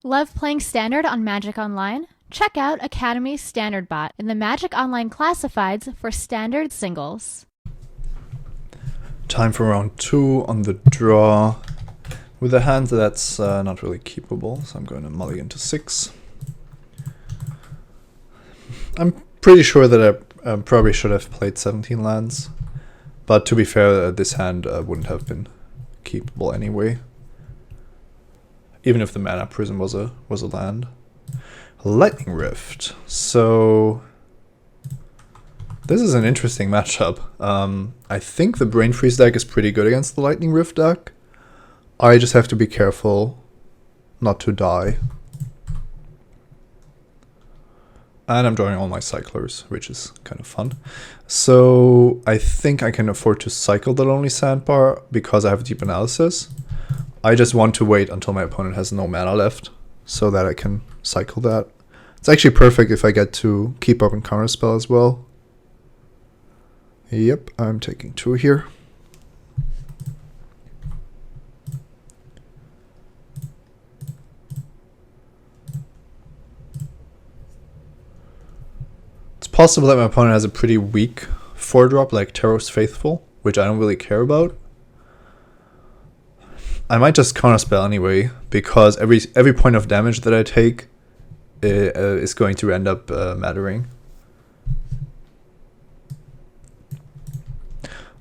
Love playing Standard on Magic Online? Check out Academy's Standard Bot in the Magic Online Classifieds for Standard singles. Time for round 2 on the draw. With a hand that's not really keepable, so I'm going to mulligan to 6. I'm pretty sure that I probably should have played 17 lands, but to be fair, this hand wouldn't have been keepable anyway, even if the Mana Prism was a land. Lightning Rift. So this is an interesting matchup. I think the Brain Freeze deck is pretty good against the Lightning Rift deck. I just have to be careful not to die. And I'm drawing all my cyclers, which is kind of fun. So I think I can afford to cycle the Lonely Sandbar because I have Deep Analysis. I just want to wait until my opponent has no mana left so that I can cycle that. It's actually perfect if I get to keep up and counterspell as well. Yep, I'm taking 2 here. Possible that my opponent has a pretty weak 4-drop like Taros Faithful, which I don't really care about. I might just counterspell anyway, because every point of damage that I take is going to end up mattering.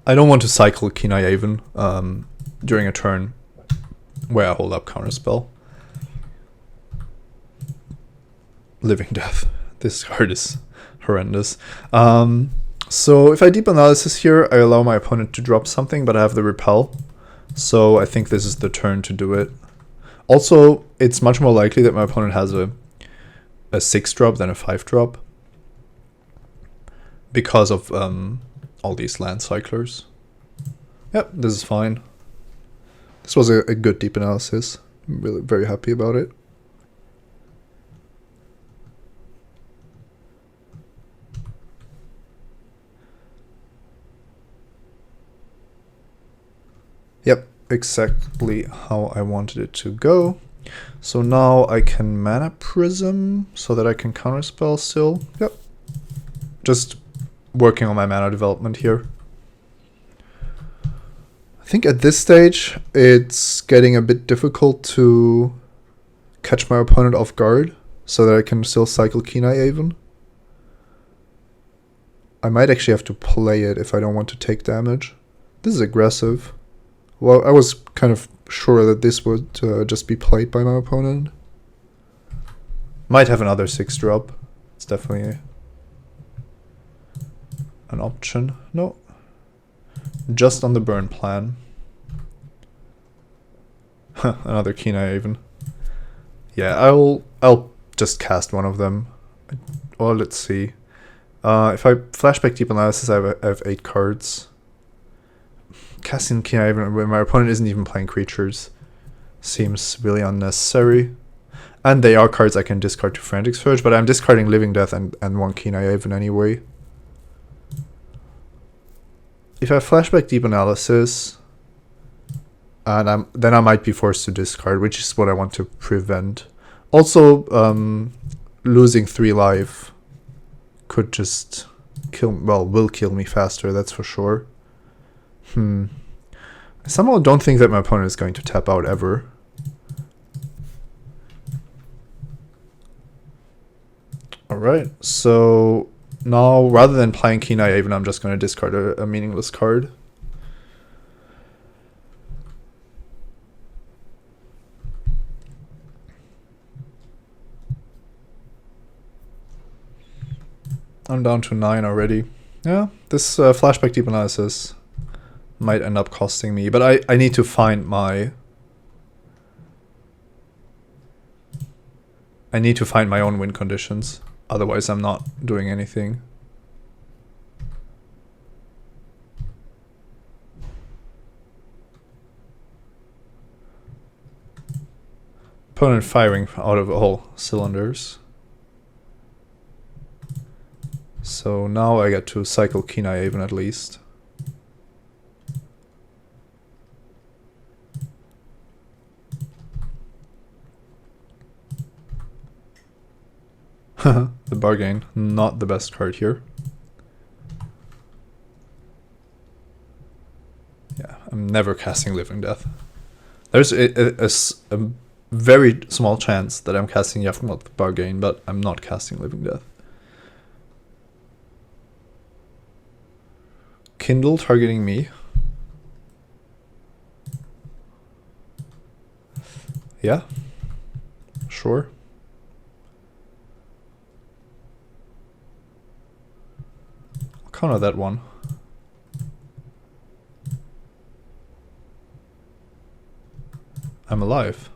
I don't want to cycle Kina Yaven during a turn where I hold up counterspell. Living Death. This card is horrendous. So if I Deep Analysis here, I allow my opponent to drop something, but I have the Repel. So I think this is the turn to do it. Also, it's much more likely that my opponent has a 6-drop than a 5-drop because of all these land cyclers. Yep, this is fine. This was a good Deep Analysis. I'm really very happy about it. Yep, exactly how I wanted it to go. So now I can Mana Prism so that I can counterspell still. Yep. Just working on my mana development here. I think at this stage it's getting a bit difficult to catch my opponent off guard so that I can still cycle Kina Yaven. I might actually have to play it if I don't want to take damage. This is aggressive. Well, I was kind of sure that this would just be played by my opponent. Might have another 6-drop. It's definitely an option. No. Just on the burn plan. Another Kina Yaven. Yeah, I'll just cast one of them. Or let's see. If I flashback Deep Analysis, I have 8 cards. Casting Kina Yaven when my opponent isn't even playing creatures seems really unnecessary. And they are cards I can discard to Frantic Surge, but I'm discarding Living Death and 1 Kina Yaven anyway. If I flashback Deep Analysis, and then I might be forced to discard, which is what I want to prevent. Also, losing 3 life could just will kill me faster, that's for sure. I somehow don't think that my opponent is going to tap out ever. Alright, so now rather than playing Kina Yaven, I'm just going to discard a meaningless card. I'm down to 9 already. Yeah, this flashback Deep Analysis might end up costing me, but I need to find my own win conditions. Otherwise, I'm not doing anything. Opponent firing out of all cylinders. So now I get to cycle Kina Yaven at least. The bargain, not the best card here. Yeah, I'm never casting Living Death. There's a very small chance that I'm casting Yavimov Bargain, but I'm not casting Living Death. Kindle targeting me. Yeah, sure. I'll counter that one. I'm alive.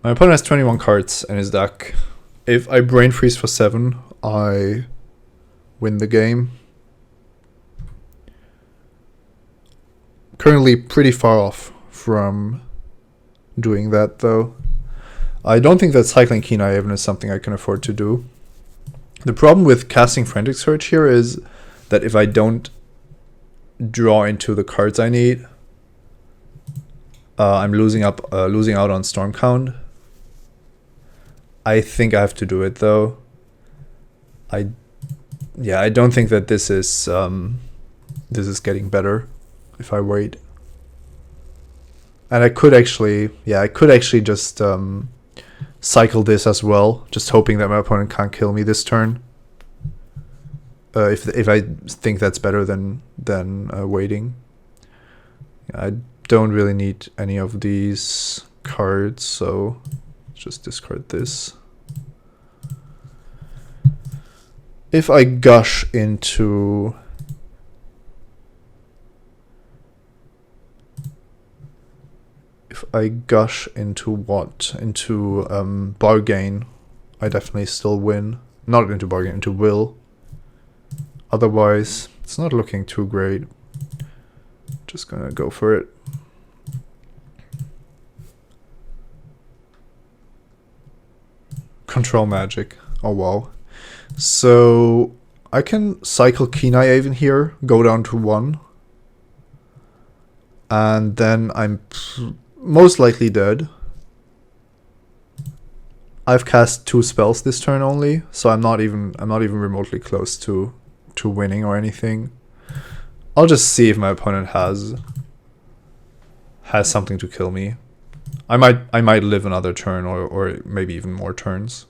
My opponent has 21 cards in his deck. If I brain freeze for 7, I win the game. Currently pretty far off from doing that though. I don't think that cycling Kenai even is something I can afford to do. The problem with casting Frantic Search here is that if I don't draw into the cards I need, I'm losing out on Storm Count. I think I have to do it though. I don't think that this is getting better if I wait. And I could actually just cycle this as well, just hoping that my opponent can't kill me this turn. If I think that's better than waiting. I don't really need any of these cards, so just discard this. If I gush into what? Into bargain, I definitely still win. Not into bargain, into will. Otherwise, it's not looking too great. Just gonna go for it. Control magic. Oh wow. So I can cycle Kenai Aven here, go down to 1. And then I'm most likely dead. I've cast 2 spells this turn only, so I'm not even remotely close to winning or anything. I'll just see if my opponent has something to kill me. I might live another turn or maybe even more turns.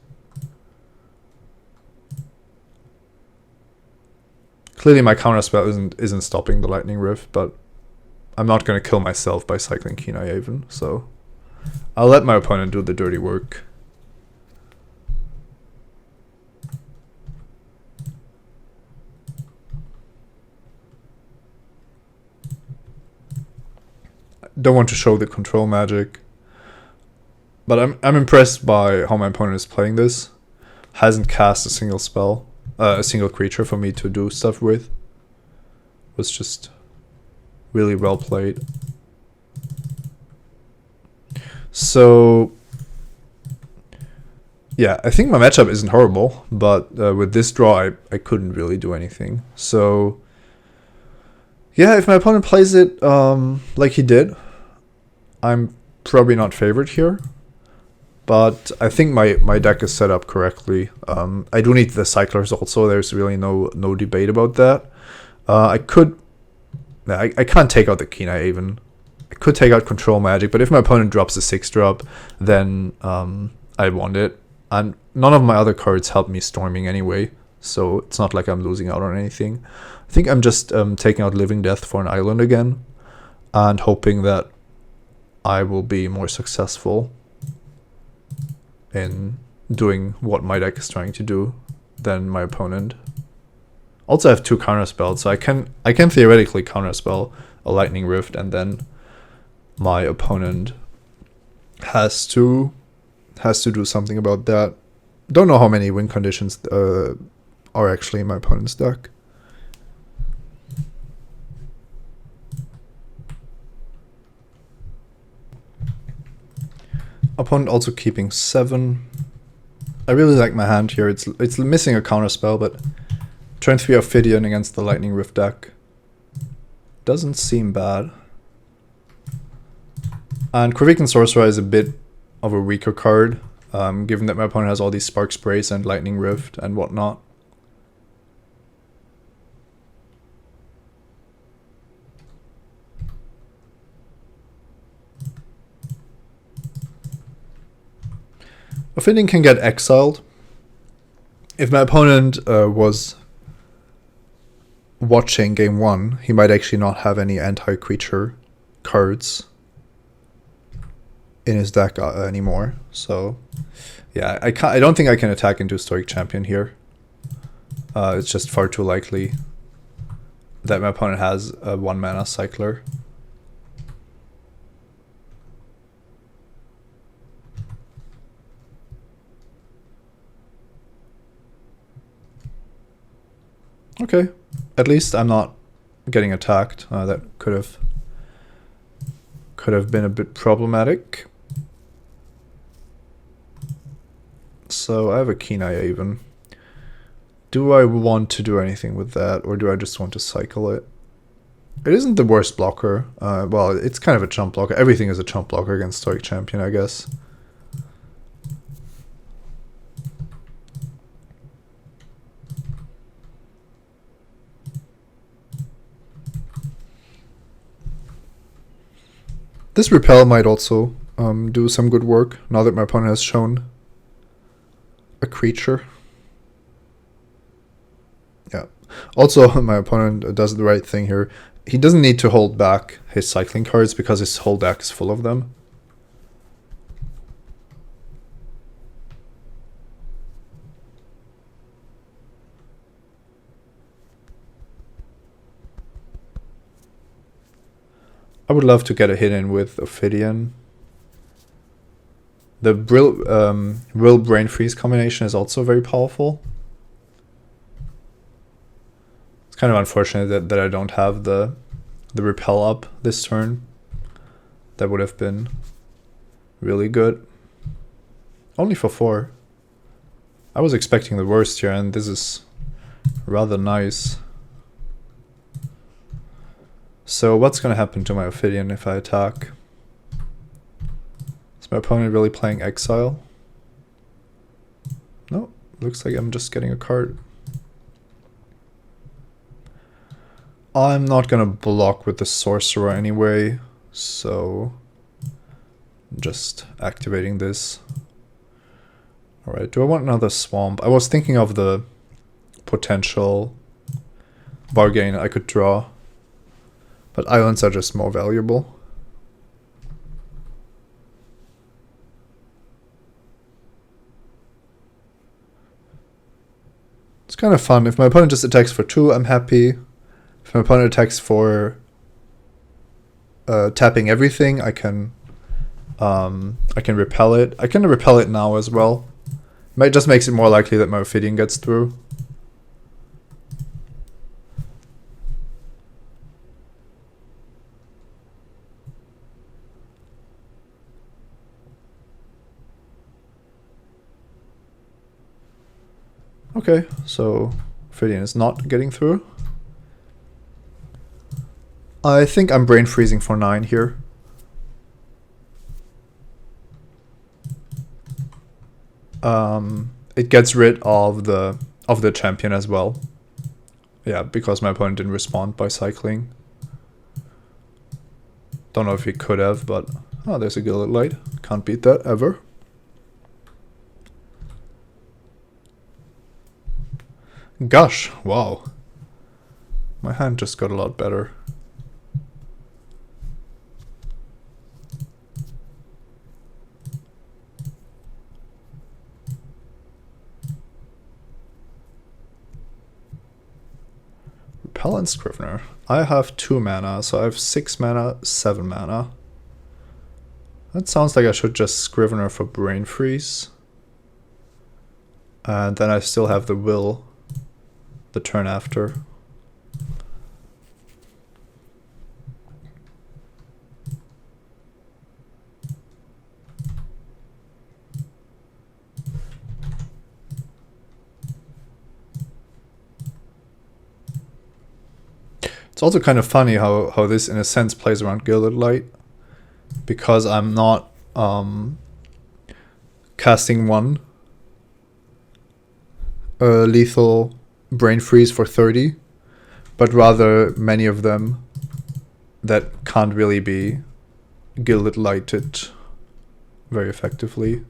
Clearly my counterspell isn't stopping the Lightning Rift, but I'm not going to kill myself by cycling Kenai Aven, so I'll let my opponent do the dirty work. I don't want to show the control magic, but I'm impressed by how my opponent is playing this. Hasn't cast a single spell, a single creature for me to do stuff with. Was just really well played. So yeah, I think my matchup isn't horrible, but with this draw I couldn't really do anything. So yeah, if my opponent plays it like he did, I'm probably not favored here. But I think my deck is set up correctly. I do need the cyclers also. There's really no debate about that. I can't take out the Kenai Aven. I could take out Control Magic, but if my opponent drops a 6-drop, then I want it. And none of my other cards help me storming anyway, so it's not like I'm losing out on anything. I think I'm just taking out Living Death for an island again, and hoping that I will be more successful in doing what my deck is trying to do than my opponent. Also, I have 2 counterspells, so I can theoretically counterspell a Lightning Rift, and then my opponent has to do something about that. Don't know how many win conditions are actually in my opponent's deck. Opponent also keeping 7. I really like my hand here. It's missing a counterspell, but turn 3 Ophidian against the Lightning Rift deck doesn't seem bad. And Kravikan Sorcerer is a bit of a weaker card, given that my opponent has all these Spark Sprays and Lightning Rift and whatnot. Ophidian can get exiled. If my opponent was watching game 1, he might actually not have any anti-creature cards in his deck anymore. So yeah, I don't think I can attack into Stoic Champion here. It's just far too likely that my opponent has a 1-mana cycler. Okay, at least I'm not getting attacked. That could have been a bit problematic. So I have a Keen Eye even. Do I want to do anything with that, or do I just want to cycle it? It isn't the worst blocker. Well, it's kind of a chump blocker. Everything is a chump blocker against Stoic Champion, I guess. This Repel might also do some good work, now that my opponent has shown a creature. Yeah. Also, my opponent does the right thing here. He doesn't need to hold back his cycling cards because his whole deck is full of them. I would love to get a hit in with Ophidian. The Will Brain Freeze combination is also very powerful. It's kind of unfortunate that I don't have the Repel up this turn. That would have been really good. Only for 4. I was expecting the worst here, and this is rather nice. So what's going to happen to my Ophidian if I attack? Is my opponent really playing Exile? No, looks like I'm just getting a card. I'm not going to block with the Sorcerer anyway, so I'm just activating this. Alright, do I want another Swamp? I was thinking of the potential bargain I could draw. But islands are just more valuable. It's kind of fun. If my opponent just attacks for 2, I'm happy. If my opponent attacks for tapping everything, I can repel it. I can repel it now as well. It just makes it more likely that my Ophidian gets through. Okay, so Ophidian is not getting through. I think I'm brain freezing for 9 here. It gets rid of the champion as well. Yeah, because my opponent didn't respond by cycling. Don't know if he could have, but oh, there's a Gilded Light. Can't beat that ever. Gosh, wow. My hand just got a lot better. Repellent Scrivener. I have 2 mana, so I have 6 mana, 7 mana. That sounds like I should just Scrivener for Brain Freeze. And then I still have the Will the turn after. It's also kind of funny how this in a sense plays around Gilded Light, because I'm not casting one lethal brain freeze for 30, but rather many of them that can't really be gilded lighted very effectively.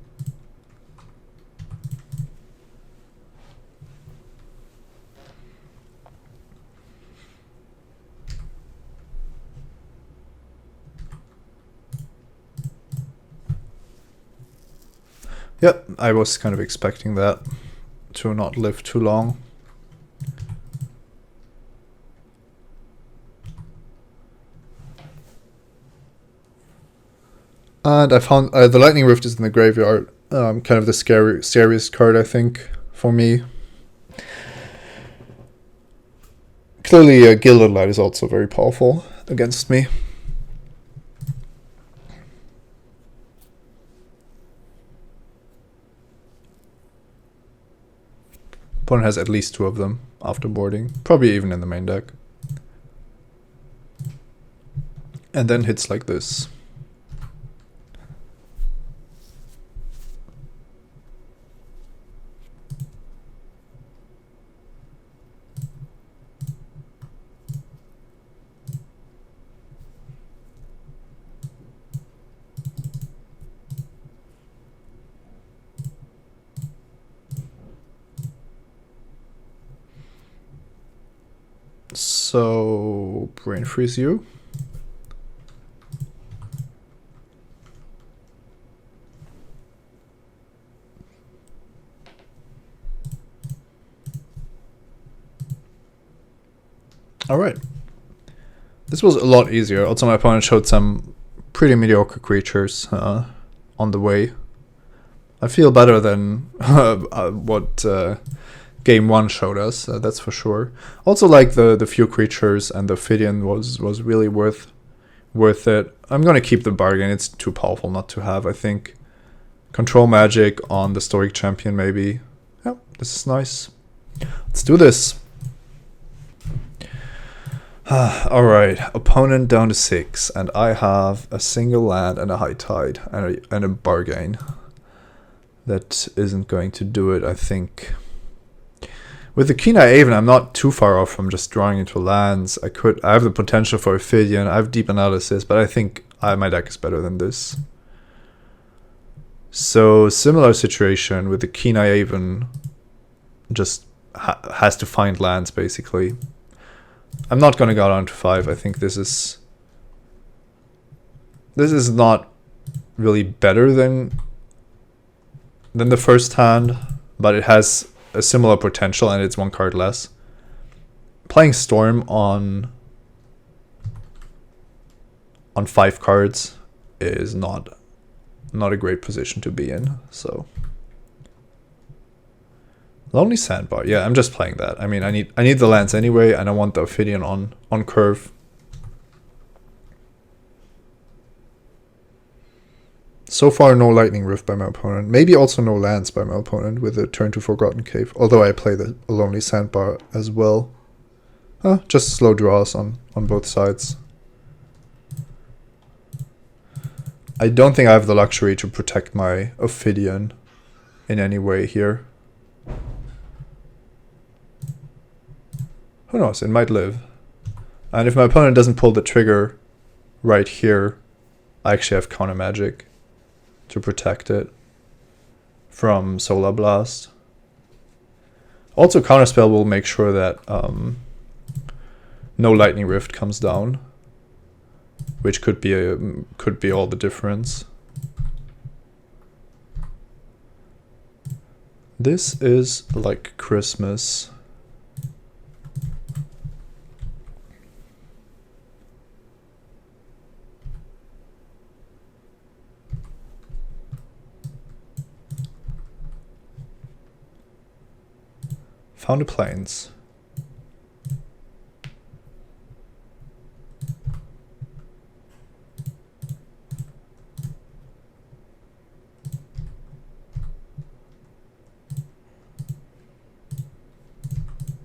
Yep, I was kind of expecting that to not live too long. And I found the Lightning Rift is in the graveyard. Kind of the scariest card, I think, for me. Clearly, Gilded Light is also very powerful against me. Opponent has at least 2 of them after boarding, probably even in the main deck. And then hits like this. So, brain freeze you. Alright. This was a lot easier. Also, my opponent showed some pretty mediocre creatures on the way. I feel better than what Game 1 showed us, that's for sure. Also, like the few creatures and the Ophidian was really worth it. I'm gonna keep the bargain. It's too powerful not to have, I think. Control magic on the Stoic Champion, maybe. Yeah, this is nice. Let's do this. Alright, opponent down to 6, and I have a single land and a High Tide and a bargain. That isn't going to do it, I think. With the Keen Eye Aven, I'm not too far off from just drawing into lands. I have the potential for Ophidian, I have Deep Analysis, but I think my deck is better than this. So, similar situation with the Keen Eye Aven, just has to find lands, basically. I'm not going to go down to 5. I think this is not really better than the first hand, but it has a similar potential and it's 1 card less. Playing Storm on 5 cards is not a great position to be in. So Lonely Sandbar, yeah, I'm just playing that. I mean, I need the lands anyway, and I want the Ophidian on curve. So far, no Lightning Rift by my opponent. Maybe also no lands by my opponent with a turn to Forgotten Cave. Although I play the Lonely Sandbar as well. Just slow draws on both sides. I don't think I have the luxury to protect my Ophidian in any way here. Who knows, it might live. And if my opponent doesn't pull the trigger right here, I actually have counter magic to protect it from Solar Blast. Also, Counterspell will make sure that no Lightning Rift comes down, which could be all the difference. This is like Christmas. Found a Plains.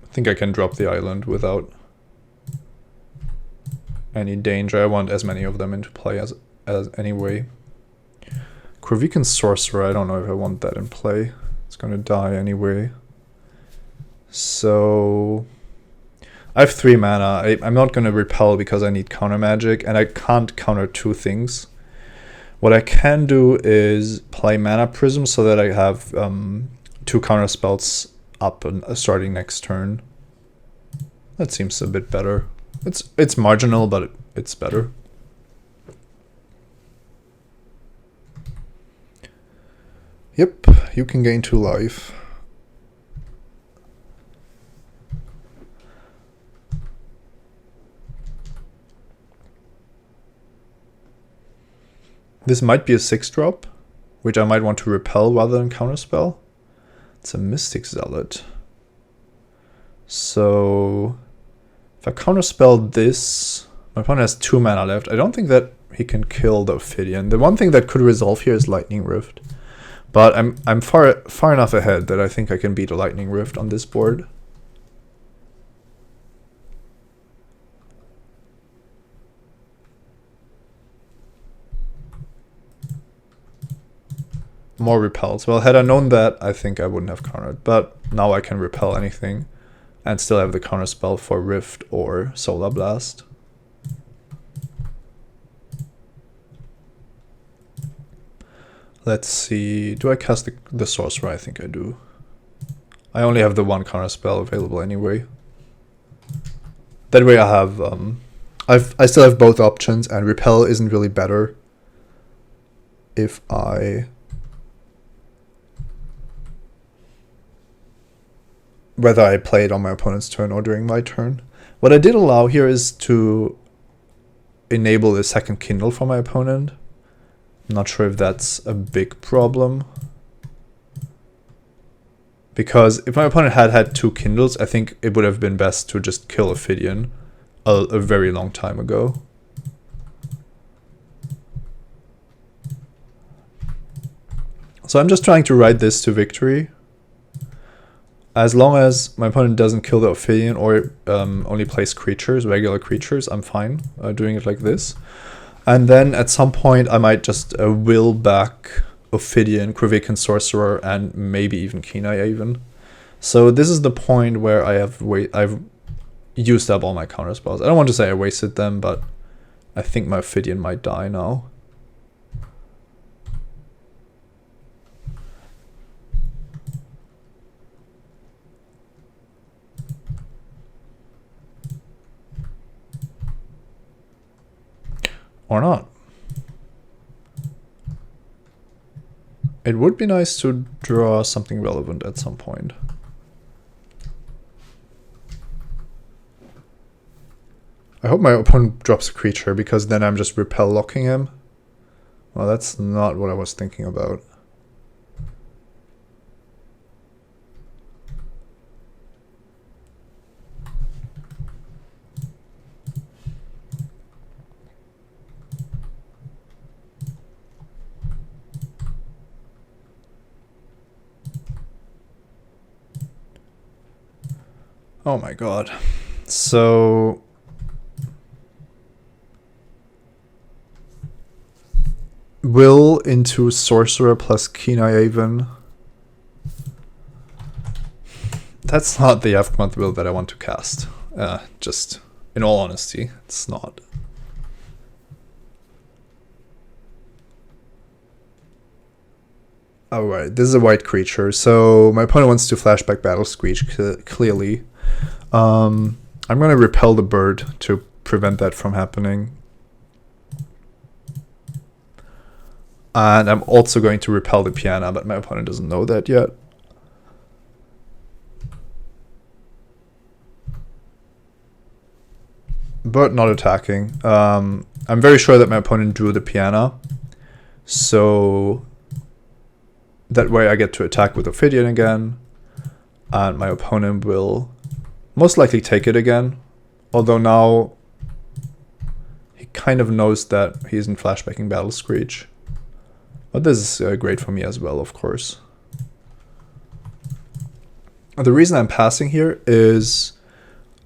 I think I can drop the island without any danger. I want as many of them into play as anyway. Corvican Sorcerer, I don't know if I want that in play. It's gonna die anyway. So I have 3 mana. I'm not gonna repel because I need counter magic, and I can't counter 2 things. What I can do is play Mana Prism so that I have 2 counter spells up and starting next turn. That seems a bit better. It's marginal, but it's better. Yep, you can gain 2 life. This might be a 6-drop, which I might want to repel rather than counterspell. It's a Mystic Zealot. So if I counterspell this, my opponent has 2 mana left. I don't think that he can kill the Ophidian. The one thing that could resolve here is Lightning Rift. But I'm far enough ahead that I think I can beat a Lightning Rift on this board. More repels. Well, had I known that, I think I wouldn't have countered. But now I can repel anything and still have the counter spell for Rift or Solar Blast. Let's see. Do I cast the Sorcerer? I think I do. I only have the 1 counter spell available anyway. That way I have I still have both options, and repel isn't really better if whether I play it on my opponent's turn or during my turn. What I did allow here is to enable a second Kindle for my opponent. I'm not sure if that's a big problem. Because if my opponent had 2 Kindles, I think it would have been best to just kill Ophidian a very long time ago. So I'm just trying to ride this to victory. As long as my opponent doesn't kill the Ophidian or only plays creatures, regular creatures, I'm fine doing it like this. And then at some point I might just will back Ophidian, Corvican Sorcerer, and maybe even Kenai even. So this is the point where I've used up all my counter spells. I don't want to say I wasted them, but I think my Ophidian might die now. Or not. It would be nice to draw something relevant at some point. I hope my opponent drops a creature, because then I'm just repel locking him. Well, that's not what I was thinking about. Oh my god. So will into Sorcerer plus Kenai Aven. That's not the F-Month will that I want to cast. Just in all honesty, it's not. Alright, this is a white creature, so my opponent wants to flashback Battle Screech, clearly. I'm going to repel the bird to prevent that from happening. And I'm also going to repel the piano, but my opponent doesn't know that yet. But not attacking. I'm very sure that my opponent drew the piano. So that way I get to attack with Ophidian again. And my opponent will most likely take it again. Although now he kind of knows that he isn't flashbacking Battle Screech. But this is great for me as well, of course. The reason I'm passing here is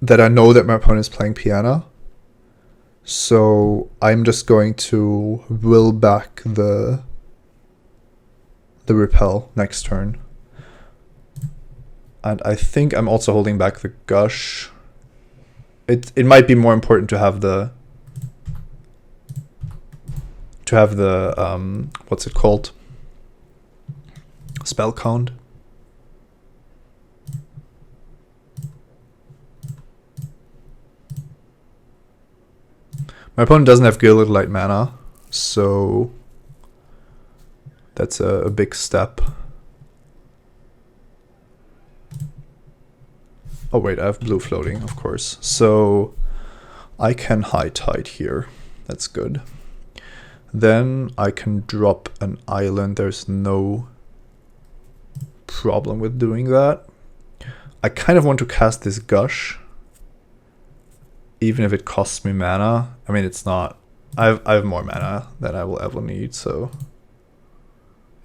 that I know that my opponent is playing piano. So I'm just going to will back the the repel next turn. And I think I'm also holding back the gush. It might be more important to have the what's it called? Spell count. My opponent doesn't have Gilded Light mana, so that's a big step. Oh wait, I have blue floating, of course. So I can high tide here. That's good. Then I can drop an island. There's no problem with doing that. I kind of want to cast this gush, even if it costs me mana. I mean, it's not. I have more mana than I will ever need, so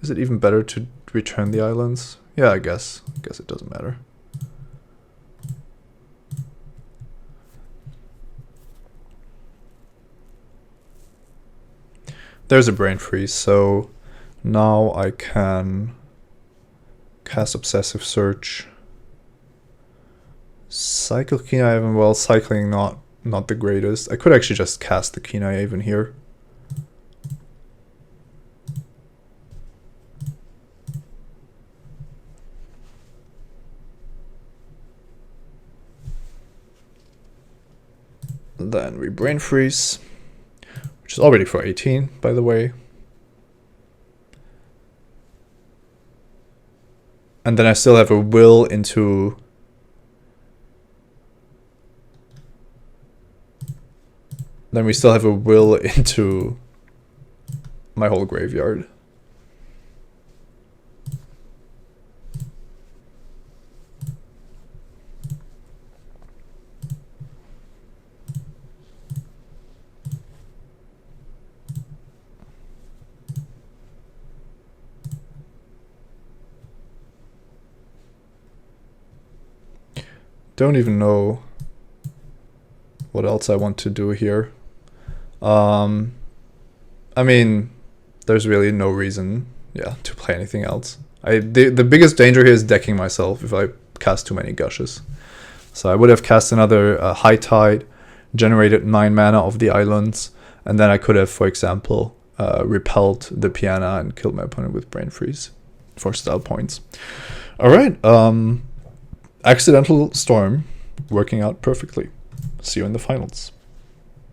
is it even better to return the islands? Yeah, I guess it doesn't matter. There's a brain freeze, so now I can cast Obsessive Search. Cycle Keenai Haven, well, cycling not the greatest. I could actually just cast the Keenai Haven here. Then we brain freeze, which is already for 18, by the way. And then I still have a will into... Then we still have a will into my whole graveyard. Don't even know what else I want to do here. I mean, there's really no reason, to play anything else. The biggest danger here is decking myself if I cast too many gushes. So I would have cast another High Tide, generated 9 mana of the islands, and then I could have, for example, repelled the Piana and killed my opponent with Brain Freeze for style points. All right. Accidental Storm working out perfectly. See you in the finals.